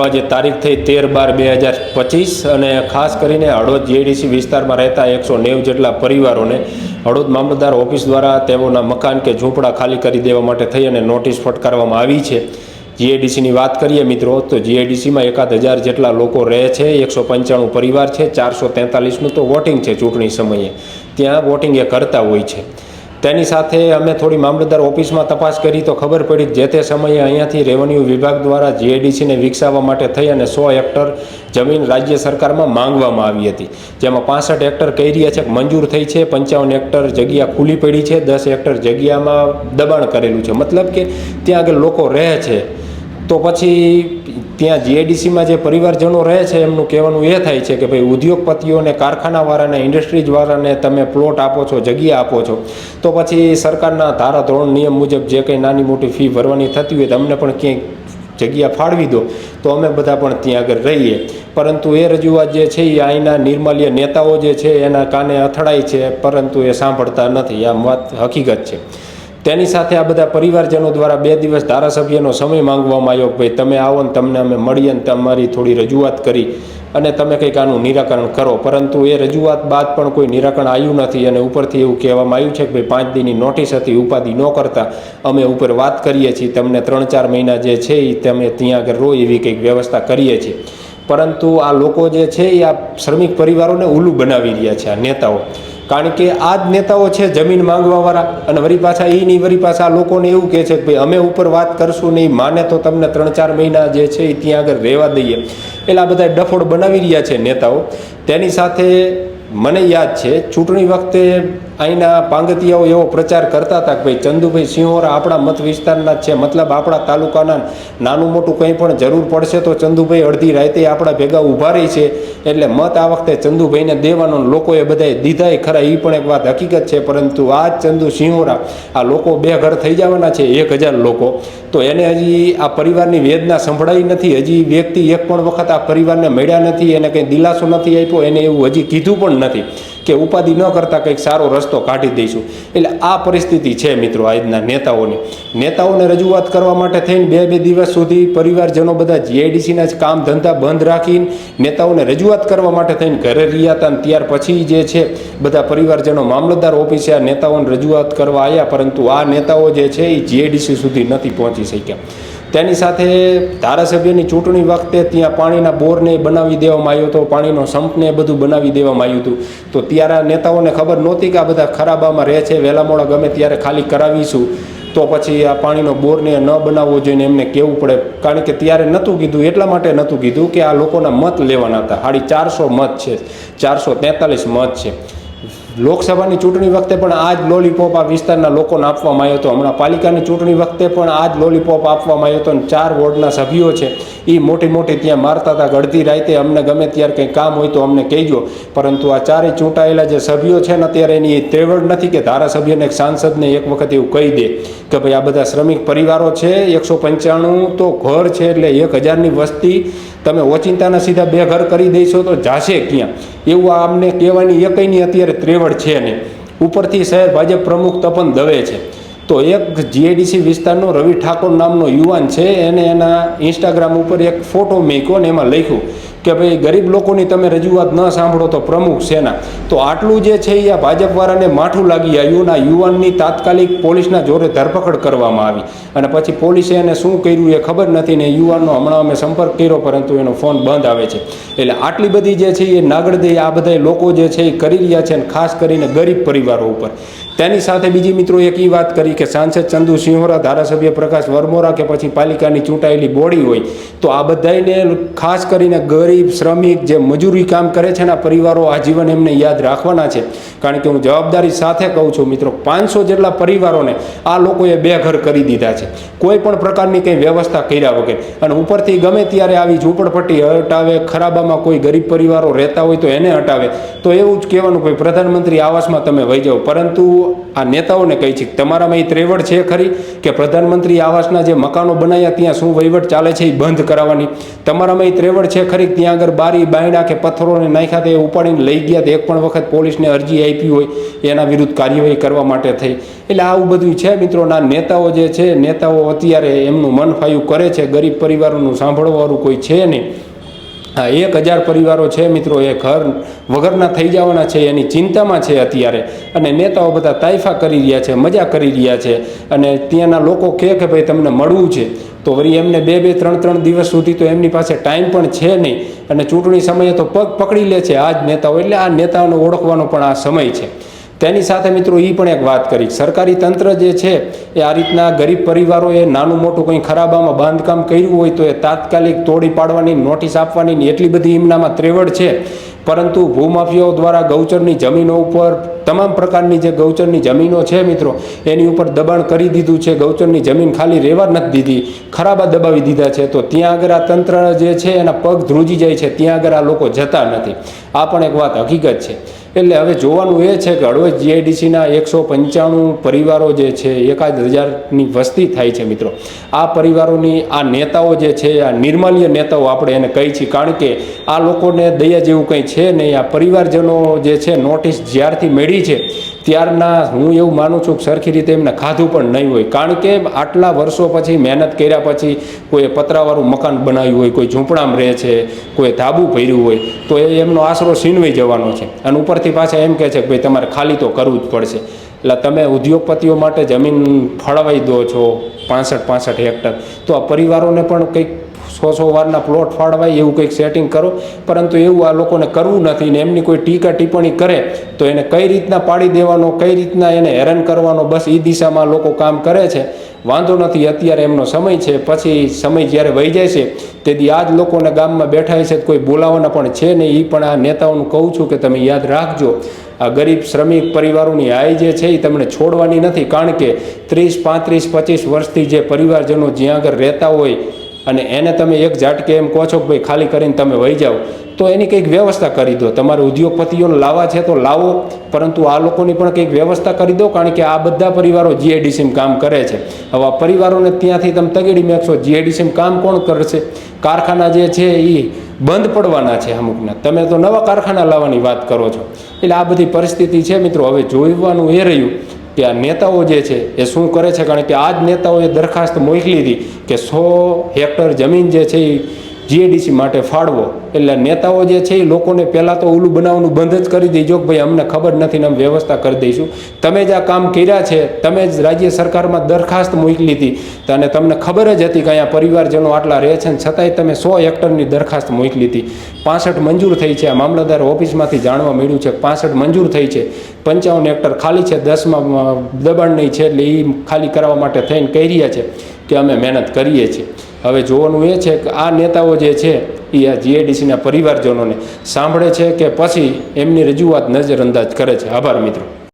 આજે તારીખ થઈ 13/12/2025 અને ખાસ કરીને હળવદ જીઆઈડીસી વિસ્તારમાં રહેતા 190 જેટલા પરિવારોને હળવદ મામલતદાર ઓફિસ દ્વારા તેઓના મકાન કે ઝૂંપડા ખાલી કરી દેવા માટે થઈ અને નોટિસ ફટકારવામાં આવી છે। જીઆઈડીસીની વાત કરીએ મિત્રો તો જીઆઈડીસીમાં 1000 જેટલા લોકો રહે છે, 195 પરિવાર છે, 443નું તો વોટિંગ છે। ચૂંટણી સમયે ત્યાં વોટિંગ એ કરતા હોય છે। તેની સાથે અમે થોડી મામલતદાર ઓફિસમાં તપાસ કરી તો ખબર પડી જે તે સમયે અહીંયાથી રેવન્યુ વિભાગ દ્વારા જીઆઈડીસીને વિકસાવવા માટે થઈ અને 100 હેક્ટર જમીન રાજ્ય સરકારમાં માંગવામાં આવી હતી, જેમાં 65 હેક્ટર કહી રહ્યા છે કે મંજૂર થઈ છે, 55 હેક્ટર જગ્યા ખુલ્લી પડી છે, 10 હેક્ટર જગ્યામાં દબાણ કરેલું છે। મતલબ કે ત્યાં આગળ લોકો રહે છે તો પછી ત્યાં જીઆઈડીસીમાં જે પરિવારજનો રહે છે એમનું કહેવાનું એ થાય છે કે ભાઈ ઉદ્યોગપતિઓને, કારખાનાવાળાને, ઇન્ડસ્ટ્રીઝવાળાને તમે પ્લોટ આપો છો, જગ્યા આપો છો તો પછી સરકારના ધારાધોરણ નિયમ મુજબ જે કંઈ નાની મોટી ફી ભરવાની થતી હોય તો અમને પણ ક્યાંય જગ્યા ફાળવી દો તો અમે બધા પણ ત્યાં આગળ રહીએ। પરંતુ એ રજૂઆત જે છે એ અહીંના નિર્માલ્ય નેતાઓ જે છે એના કાને અથડાય છે, પરંતુ એ સાંભળતા નથી। આ વાત હકીકત છે। તેની સાથે આ બધા પરિવારજનો દ્વારા 2 દિવસ ધારાસભ્યનો સમય માંગવામાં આવ્યો કે ભાઈ તમે આવો ને તમને અમે મળીએ ને તમારી થોડી રજૂઆત કરી અને તમે કંઈક આનું નિરાકરણ કરો, પરંતુ એ રજૂઆત બાદ પણ કોઈ નિરાકરણ આવ્યું નથી અને ઉપરથી એવું કહેવામાં આવ્યું છે કે ભાઈ 5 દીની નોટિસ હતી, ઉપાધિ ન કરતા અમે ઉપર વાત કરીએ છીએ, તમને 3-4 મહિના જે છે એ તમે ત્યાં આગળ રહો એવી કંઈક વ્યવસ્થા કરીએ છીએ। પરંતુ આ લોકો જે છે એ આ શ્રમિક પરિવારોને ઉલ્લુ બનાવી રહ્યા છે આ નેતાઓ, કારણ કે આ જ નેતાઓ છે જમીન માંગવાવાળા અને વળી પાછા એ નહીં, વળી પાછા આ લોકોને એવું કહે છે કે ભાઈ અમે ઉપર વાત કરશું નહીં, માને તો તમને 3-4 મહિના જે છે એ ત્યાં આગળ રહેવા દઈએ। એટલે આ બધા ડફોડ બનાવી રહ્યા છે નેતાઓ। તેની સાથે મને યાદ છે ચૂંટણી વખતે અહીંના પાંગતિયાઓ એવો પ્રચાર કરતા હતા કે ભાઈ ચંદુભાઈ સિંહોરા આપણા મત વિસ્તારના જ છે, મતલબ આપણા તાલુકાના નાનું મોટું કંઈ પણ જરૂર પડશે તો ચંદુભાઈ અડધી રાતે આપણા ભેગા ઊભા રહી છે, એટલે મત આ વખતે ચંદુભાઈને દેવાનો। લોકોએ બધાએ દીધાય ખરા, એ પણ એક વાત હકીકત છે। પરંતુ આ ચંદુ સિંહોરા આ લોકો 2 ઘર થઈ જવાના છે, 1000 લોકો, તો એને હજી આ પરિવારની વેદના સંભળાઈ નથી, હજી વ્યક્તિ એક પણ વખત આ પરિવારને મળ્યા નથી, એને કંઈ દિલાસો નથી આપ્યો, એને એવું હજી કીધું પણ નથી કે ઉપાધિ ન કરતા કંઈક સારો રસ્તો કાઢી દઈશું। એટલે આ પરિસ્થિતિ છે મિત્રો આજના નેતાઓને રજૂઆત કરવા માટે થઈને 2-2 દિવસ સુધી પરિવારજનો બધા જીઆઈડીસીના જ કામ ધંધા બંધ રાખીને નેતાઓને રજૂઆત કરવા માટે થઈને ઘરે રહ્યા હતા, અને ત્યાર પછી જે છે બધા પરિવારજનો મામલતદાર ઓફિસે આ નેતાઓને રજૂઆત કરવા આવ્યા, પરંતુ આ નેતાઓ જે છે એ જીઆઈડીસી સુધી નથી પહોંચી શક્યા। તેની સાથે ધારાસભ્યની ચૂંટણી વખતે ત્યાં પાણીના બોરને બનાવી દેવામાં આવ્યો હતો, પાણીનો સંપને બધું બનાવી દેવામાં આવ્યું હતું, તો ત્યારે નેતાઓને ખબર નહોતી કે આ બધા ખરાબામાં રહે છે, વહેલા મોડા ગમે ત્યારે ખાલી કરાવીશું તો પછી આ પાણીનો બોરને ન બનાવવો જોઈએ એમને કહેવું પડે, કારણ કે ત્યારે નહોતું કીધું, એટલા માટે નહોતું કીધું કે આ લોકોના મત લેવાના હતા। 450 મત છે, 443 મત છે। લોકસભાની ચૂંટણી વખતે પણ આ જ લોલીપોપ આ વિસ્તારના લોકોને આપવામાં આવ્યો હતો, હમણાં પાલિકાની ચૂંટણી વખતે પણ આ જ લોલીપોપ આપવામાં આવ્યો હતો, અને 4 વોર્ડના સભ્યો છે એ મોટી ત્યાં મારતા હતા કે અડધી રાતે અમને ગમે ત્યારે કંઈ કામ હોય તો અમને કહેજો, પરંતુ આ 4 ચૂંટાયેલા જે સભ્યો છે ને અત્યારે એની તેવડ નથી કે ધારાસભ્યને, એક સાંસદને એક વખત એવું કહી દે કે ભાઈ આ બધા શ્રમિક પરિવારો છે, 195 તો ઘર છે, એટલે 1000ની વસ્તી તમે ઓચિંતાના સીધા 2 ઘર કરી દઈશો તો જાશે ક્યાં, એવું અમને કહેવાની એકયની અત્યારે ત્રેવડ છે ને। ઉપરથી શહેર ભાજપ પ્રમુખ તપન દવે છે, તો એક જીઆઈડીસી વિસ્તારનો રવિ ઠાકોર નામનો યુવાન છે, એને એના ઇન્સ્ટાગ્રામ ઉપર એક ફોટો મૂક્યો ને એમાં લખ્યું કે ભાઈ ગરીબ લોકોની તમે રજૂઆત ન સાંભળો તો પ્રમુખ સેના। તો આટલું જે છે એ આ ભાજપવાળાને માઠું લાગી આવ્યું, આ યુવાનની તાત્કાલિક પોલીસના જોરે ધરપકડ કરવામાં આવી અને પછી પોલીસે એને શું કર્યું એ ખબર નથી ને યુવાનનો હમણાં અમે સંપર્ક કર્યો પરંતુ એનો ફોન બંધ આવે છે। એટલે આટલી બધી જે છે એ નાગડદઈ આ બધા લોકો જે છે એ કરી રહ્યા છે, અને ખાસ કરીને ગરીબ પરિવારો ઉપર। તેની સાથે બીજી મિત્રો એક એ વાત કરી કે સાંસદ ચંદુ સિંહોરા, ધારાસભ્ય પ્રકાશ વરમોરા કે પછી પાલિકાની ચૂંટાયેલી બોડી હોય તો આ બધાને ખાસ કરીને ગરીબ શ્રમિક જે મજૂરી કામ કરે છે ને આ પરિવારો આજીવન એમને યાદ રાખવાના છે, કારણ કે હું જવાબદારી સાથે કહું છું મિત્રો, 500 જેટલા પરિવારોને આ લોકોએ 2 ઘર કરી દીધા છે, કોઈ પણ પ્રકારની કંઈ વ્યવસ્થા કર્યા વગર, અને ઉપરથી ગમે ત્યારે આવી ઝૂંપડપટ્ટી હટાવે, ખરાબામાં કોઈ ગરીબ પરિવારો રહેતા હોય તો એને હટાવે, તો એવું જ કહેવાનું ભાઈ પ્રધાનમંત્રી આવાસમાં તમે વહી જાઓ। પરંતુ આ નેતાઓને કહી છે કે તમારામાં એ ત્રેવડ છે ખરી કે પ્રધાનમંત્રી આવાસના જે મકાનો બનાવ્યા ત્યાં શું વહીવટ ચાલે છે એ બંધ કરાવવાની? તમારામાં એ ત્રેવડ છે ખરી ત્યાં આગળ બારી બાયણા કે પથ્થરોને નાખ્યા તે ઉપાડીને લઈ ગયા તે એક પણ વખત પોલીસને અરજી આપી હોય એના વિરુદ્ધ કાર્યવાહી કરવા માટે થઈ? એટલે આવું બધું છે મિત્રો. ના નેતાઓ જે છે, નેતાઓ અત્યારે એમનું મન ફાયું કરે છે, ગરીબ પરિવારોનું સાંભળવાવાળું કોઈ છે નહીં. હા, 1000 પરિવારો છે મિત્રો, એ ઘર વગરના થઈ જવાના છે એની ચિંતામાં છે અત્યારે. અને નેતાઓ બધા તાઇફા કરી રહ્યા છે, મજા કરી રહ્યા છે. અને ત્યાંના લોકો કહે કે ભાઈ તમને મળવું છે તો વળી એમને 2-2, 3-3 દિવસ સુધી તો એમની પાસે ટાઈમ પણ છે નહીં. અને ચૂંટણી સમયે તો પગ પકડી લે છે આ જ નેતાઓ. એટલે આ નેતાઓને ઓળખવાનો પણ આ સમય છે. તેની સાથે મિત્રો એ પણ એક વાત કરી, સરકારી તંત્ર જે છે એ આ રીતના ગરીબ પરિવારોએ નાનું મોટું કંઈ ખરાબામાં બાંધકામ કર્યું હોય તો એ તાત્કાલિક તોડી પાડવાની નોટિસ આપવાની એટલી બધી એમનામાં ત્રેવડ છે. પરંતુ ભૂમાફિયાઓ દ્વારા ગૌચરની જમીનો ઉપર, તમામ પ્રકારની જે ગૌચરની જમીનો છે મિત્રો એની ઉપર દબાણ કરી દીધું છે. ગૌચરની જમીન ખાલી રહેવા નથી દીધી, ખરાબા દબાવી દીધા છે. તો ત્યાં આગળ આ તંત્ર જે છે એના પગ ધ્રુજી જાય છે, ત્યાં આગળ આ લોકો જતા નથી. આ પણ એક વાત હકીકત છે. એટલે હવે જોવાનું એ છે કે હળવદ જીઆઈડીસીના 195 પરિવારો જે છે, 1000ની વસ્તી થાય છે મિત્રો. આ પરિવારોની આ નેતાઓ જે છે, આ નિર્માલ્ય નેતાઓ આપણે એને કહી છીએ. કારણ કે આ લોકોને દયા જેવું કંઈ છે નહીં. આ પરિવારજનો જે છે નોટિસ જ્યારથી મળી છે ત્યારના હું એવું માનું છું કે સરખી રીતે એમને ખાધું પણ નહીં હોય. કારણ કે આટલા વર્ષો પછી મહેનત કર્યા પછી કોઈએ પતરાવાળું મકાન બનાવ્યું હોય, કોઈ ઝૂંપડામાં રહે છે, કોઈ ધાબું ભર્યું હોય તો એ એમનો આશરો છીનવાઈ જવાનો છે. અને ઉપરથી પાછા એમ કહે છે કે ભાઈ તમારે ખાલી તો કરવું જ પડશે. એટલે તમે ઉદ્યોગપતિઓ માટે જમીન ફળવાઈ દો છો 65 હેક્ટર, તો આ પરિવારોને પણ કંઈક 100 વારના પ્લોટ ફાળવાય એવું કંઈક સેટિંગ કરો. પરંતુ એવું આ લોકોને કરવું નથી. ને એમની કોઈ ટીકા ટિપ્પણી કરે તો એને કઈ રીતના પાડી દેવાનો, કઈ રીતના એને હેરાન કરવાનો, બસ એ દિશામાં લોકો કામ કરે છે. વાંધો નથી, અત્યારે એમનો સમય છે. પછી સમય જ્યારે વહી જાય છે તેથી આ જ લોકોને ગામમાં બેઠા છે કોઈ બોલાવવાના પણ છે નહીં. એ પણ આ નેતાઓનું કહું છું કે તમે યાદ રાખજો, આ ગરીબ શ્રમિક પરિવારોની હાય જે છે એ તમને છોડવાની નથી. કારણ કે 30, 35, 25 વર્ષથી જે પરિવારજનો જ્યાં આગળ રહેતા હોય અને એને તમે એક ઝાટકે એમ કહો છો કે ભાઈ ખાલી કરીને તમે વહી જાઓ, તો એની કંઈક વ્યવસ્થા કરી દો. તમારે ઉદ્યોગપતિઓને લાવવા છે તો લાવો, પરંતુ આ લોકોની પણ કંઈક વ્યવસ્થા કરી દો. કારણ કે આ બધા પરિવારો જીઆઈડીસીમાં કામ કરે છે. હવે આ પરિવારોને ત્યાંથી તમે તગેડી મેકશો, જીઆઈડીસીમાં કામ કોણ કરશે? કારખાના જે છે એ બંધ પડવાના છે અમુકના. તમે તો નવા કારખાના લાવવાની વાત કરો છો. એટલે આ બધી પરિસ્થિતિ છે મિત્રો. હવે જોવાનું એ રહ્યું કે આ નેતાઓ જે છે એ શું કરે છે. કારણ કે આ જ નેતાઓએ દરખાસ્ત મોકલી હતી કે 100 હેક્ટર જમીન જે છે એ જીઆઈડીસી માટે ફાળવો. એટલે નેતાઓ જે છે એ લોકોને પહેલાં તો ઓલું બનાવવાનું બંધ જ કરી દેજો કે ભાઈ અમને ખબર નથી ને અમે વ્યવસ્થા કરી દઈશું. તમે જ આ કામ કર્યા છે, તમે જ રાજ્ય સરકારમાં દરખાસ્ત મોકલી હતી અને તમને ખબર જ હતી કે અહીંયા પરિવારજનો આટલા રહે છે, ને છતાંય તમે 100 હેક્ટરની દરખાસ્ત મોકલી હતી. 65 મંજૂર થઈ છે. આ મામલતદાર ઓફિસમાંથી જાણવા મળ્યું છે કે 65 મંજૂર થઈ છે, 55 હેક્ટર ખાલી છે, 10માં દબાણ નહીં છે. એટલે એ ખાલી કરવા માટે થઈને કહી રહ્યા છે કે અમે મહેનત કરીએ છીએ. હવે જોવાનું એ છે કે આ નેતાઓ જે છે એ આ જીઆઈડીસીના પરિવારજનોને સાંભળે છે કે પછી એમની રજૂઆત નજરઅંદાજ કરે છે. આભાર મિત્રો.